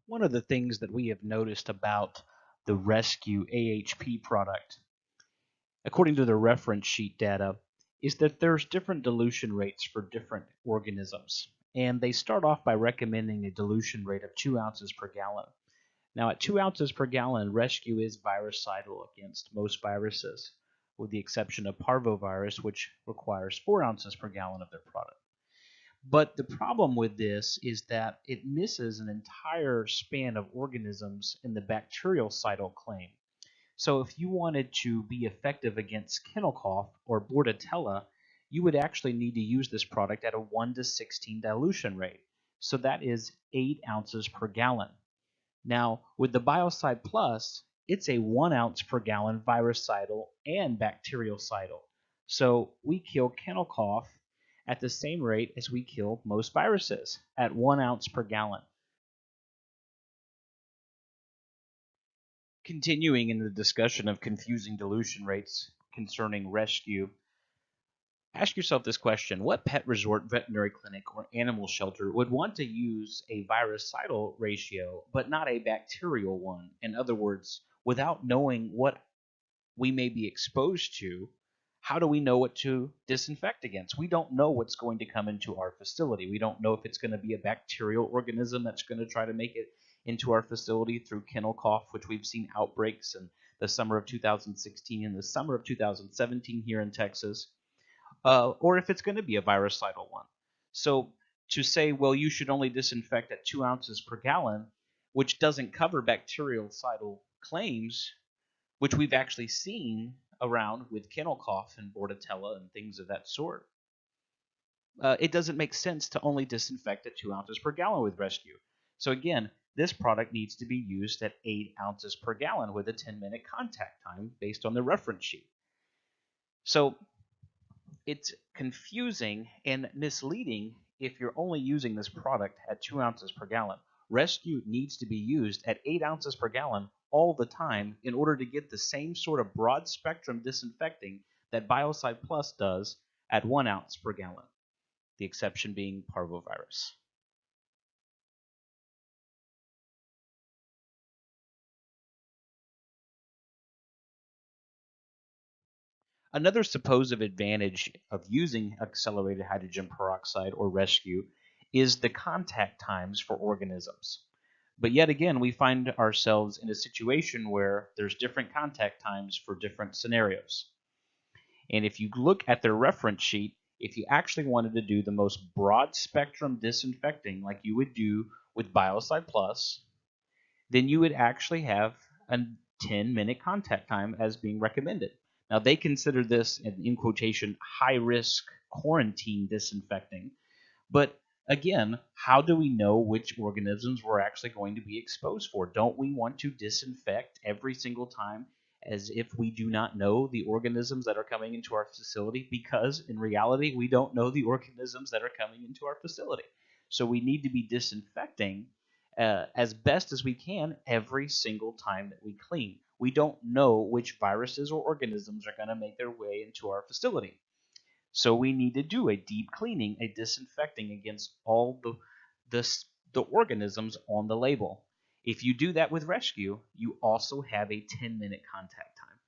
One of the things that we have noticed about the Rescue AHP product, according to the reference sheet data, is that there's different dilution rates for different organisms. And they start off by recommending a dilution rate of 2 ounces per gallon. Now, at 2 ounces per gallon, Rescue is viricidal against most viruses, with the exception of parvovirus, which requires 4 ounces per gallon of their product. But the problem with this is that it misses an entire span of organisms in the bactericidal claim. So if you wanted to be effective against kennel cough or bordetella, you would actually need to use this product at a 1 to 16 dilution rate. So that is 8 ounces per gallon. Now, with the Biocide Plus, it's a 1 ounce per gallon viricidal and bactericidal. So we kill kennel cough at the same rate as we kill most viruses, at 1 ounce per gallon. Continuing in the discussion of confusing dilution rates concerning Rescue, ask yourself this question: what pet resort, veterinary clinic, or animal shelter would want to use a viricidal ratio but not a bacterial one? In other words, without knowing what we may be exposed to, how do we know what to disinfect against? We don't know what's going to come into our facility. We don't know if it's going to be a bacterial organism that's going to try to make it into our facility through kennel cough, which we've seen outbreaks in the summer of 2016 and the summer of 2017 here in Texas, or if it's going to be a viricidal one. So to say, well, you should only disinfect at 2 ounces per gallon, which doesn't cover bactericidal claims, which we've actually seen around with kennel cough and bordetella and things of that sort. It doesn't make sense to only disinfect at 2 ounces per gallon with Rescue. So again, this product needs to be used at 8 ounces per gallon with a 10-minute contact time based on the reference sheet. So it's confusing and misleading if you're only using this product at 2 ounces per gallon. Rescue needs to be used at 8 ounces per gallon all the time in order to get the same sort of broad spectrum disinfecting that Biocide Plus does at 1 ounce per gallon, the exception being parvovirus. Another supposed advantage of using accelerated hydrogen peroxide or Rescue is the contact times for organisms. But yet again, we find ourselves in a situation where there's different contact times for different scenarios. And if you look at their reference sheet, if you actually wanted to do the most broad spectrum disinfecting like you would do with Biocide Plus, then you would actually have a 10-minute contact time as being recommended. Now, they consider this, in quotation, high-risk quarantine disinfecting. But again, how do we know which organisms we're actually going to be exposed for? Don't we want to disinfect every single time as if we do not know the organisms that are coming into our facility? Because in reality, we don't know the organisms that are coming into our facility. So we need to be disinfecting as best as we can every single time that we clean. We don't know which viruses or organisms are going to make their way into our facility. So we need to do a deep cleaning, a disinfecting against all the organisms on the label. If you do that with Rescue, you also have a 10-minute contact time.